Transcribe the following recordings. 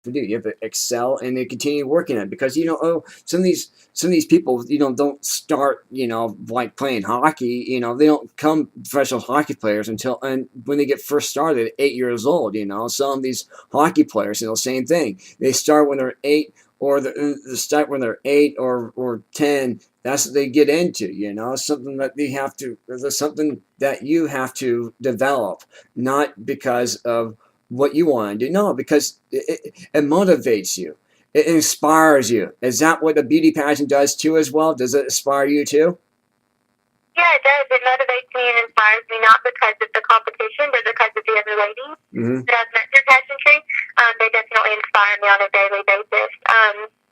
to do. You have to excel and then continue working at it, because some of these people don't start like playing hockey. They don't become professional hockey players until and when they get first started at 8 years old. Some of these hockey players, same thing. They start when they're 8, or the start when they're 8 or 10. That's what they get into. Something that they have to. There's something that you have to develop, not because of what you want to do. No, because it motivates you. It inspires you. Is that what a beauty pageant does too as well? Does it inspire you too? Yeah, it does. It motivates me and inspires me, not because it's a competition, but because of the other ladies that I've met through pageantry. They definitely inspire me on a daily basis.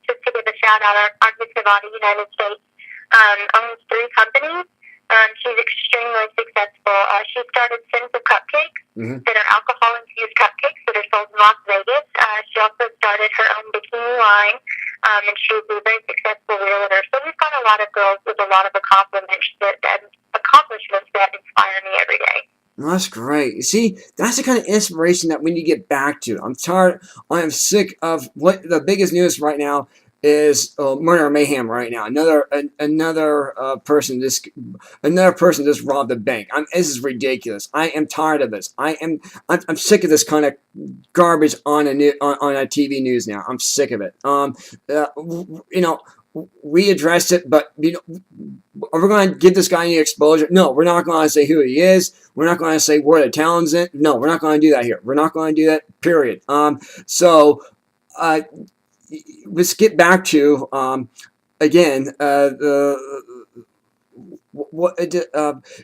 Just to give a shout out, our Miss Nevada United States owns 3 companies. She's extremely successful. She started Sims of Cupcakes that are alcohol-infused cupcakes that are sold in Las Vegas. She also started her own bikini line, and she's a very successful realtor. So we've got a lot of girls with a lot of accomplishments that inspire me every day. Well, that's great. You see, that's the kind of inspiration that we need to get back to. I'm tired. I am sick of what the biggest news right now is. Murder and mayhem right now. Another person just robbed a bank. This is ridiculous. I am tired of this. I'm sick of this kind of garbage on a TV news now. I'm sick of it. We addressed it, but are we going to give this guy any exposure? No, we're not going to say who he is. We're not going to say where the talent's in. No, we're not going to do that here. We're not going to do that. Period. So let's get back to again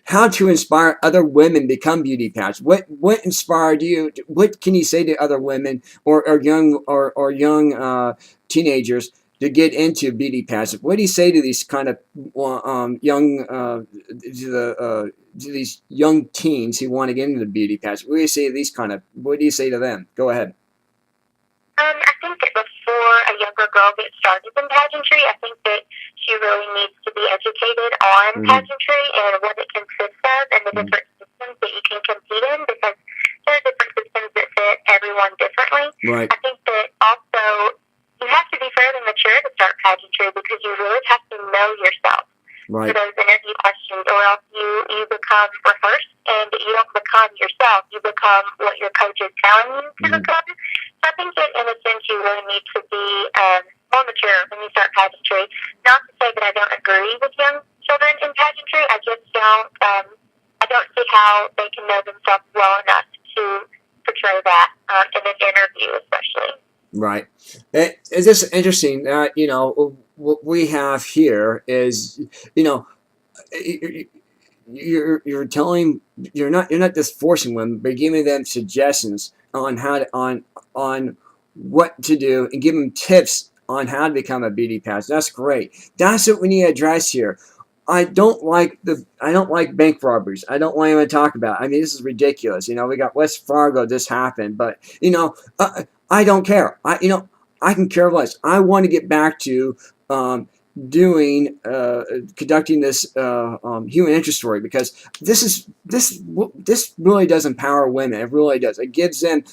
how to inspire other women to become beauty pageants. What inspired you? What can you say to other women or young teenagers to get into beauty pageants? What do you say to these kind of these young teens who want to get into the beauty pageant? What do you say to these what do you say to them? Go ahead. I think that before a younger girl gets started in pageantry, I think that she really needs to be educated on pageantry and what it consists of and the different systems that you can compete in, because there are different systems that fit everyone differently. Right. I think that also you have to be fairly mature to start pageantry, because you really have to know yourself for those interview questions, or else you become rehearsed and you don't become yourself. You become what your coach is telling you to become. So I think that in a sense you really need to be more mature when you start pageantry. Not to say that I don't agree with young children in pageantry. I just don't. I don't see how they can know themselves well enough to portray that in an interview, especially. Right. It's just interesting that what we have here is you're telling you're not just forcing women, but giving them suggestions on how to on what to do and give them tips on how to become a beauty pageant. That's great. That's what we need to address here. I don't like bank robberies. I don't want anyone to talk about it. I mean, this is ridiculous. We got West Fargo. This happened, but I don't care. I can care less. I want to get back to conducting this human interest story, because this really does empower women. It really does. It gives them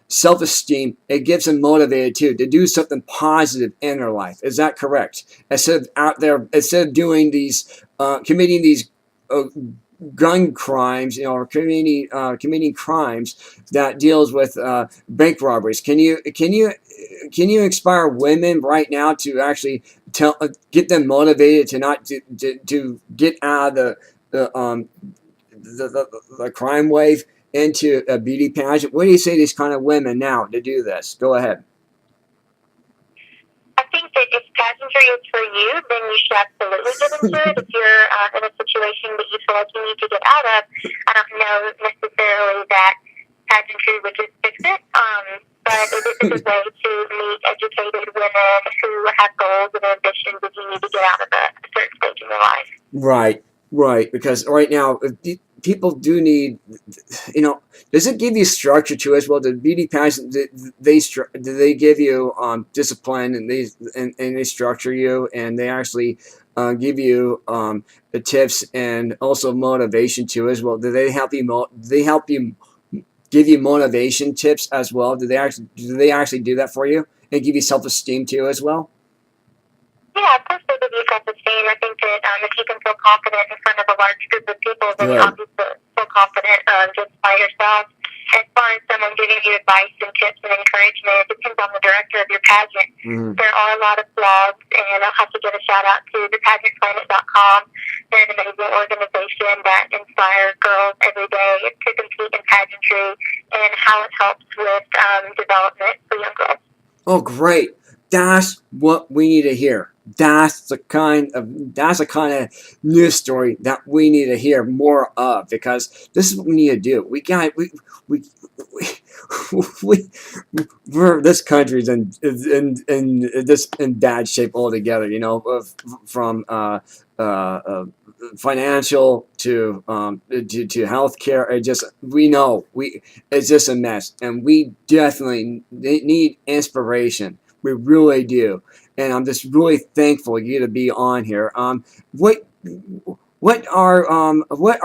self-esteem. It gives them motivated too to do something positive in their life. Is that correct? Instead of doing these committing these gun crimes, or committing crimes that deals with bank robberies. Can you inspire women right now to actually get them motivated to not to get out of the crime wave into a beauty pageant? What do you say to these kind of women now to do this? Go ahead. I think that if pageantry is for you, then you should absolutely get into it. If you're in a situation that you feel like you need to get out of, I don't know necessarily that pageantry would just fix it, but it is a good way to meet educated women who have goals and ambitions if you need to get out of a certain stage in your life. Right. Because right now, people do need, does it give you structure too as well? The beauty pageant, do they give you discipline, and they structure you, and they actually give you the tips and also motivation too as well? Do they help you? give you motivation tips as well? Do they actually do that for you and give you self-esteem too as well? Yeah, of course they give you self-esteem. I think that if you can feel confident in front of a large group of people, then you Good. obviously feel confident just by yourself. As far as someone giving you advice and tips and encouragement, it depends on the director of your pageant. Mm-hmm. There are a lot of blogs, and I'll have to give a shout out to thepageantplanet.com. They're an amazing organization that inspires girls every day to compete in pageantry and how it helps with development for young girls. Oh, great. That's what we need to hear. That's the kind of news story that we need to hear more of, because this is what we need to do. We we this country's in bad shape altogether. From financial to healthcare. It's just a mess, and we definitely need inspiration. We really do, and I'm just really thankful you to be on here. What what are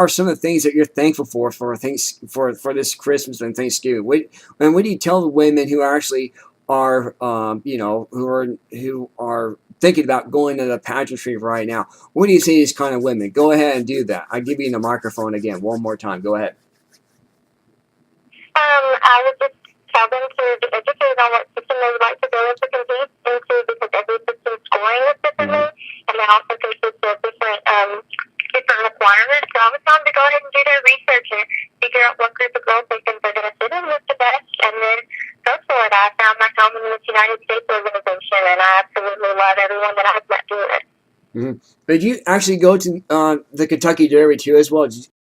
some of the things that you're thankful for things for this Christmas and Thanksgiving? What do you tell the women who actually are who are thinking about going to the pageantry right now? What do you say to these kind of women? Go ahead and do that. I give you the microphone again one more time. Go ahead. I would just tell them to be educated on what system they would like to go into compete into, because every system scoring is differently, and that also consists of different requirements. So I would tell them to go ahead and do their research and figure out what group of girls they think they're going to fit in with the best, and then go for it. I found my home in this United States organization, and I absolutely love everyone that I've met doing it. Mm-hmm. Did you actually go to the Kentucky Derby too as well?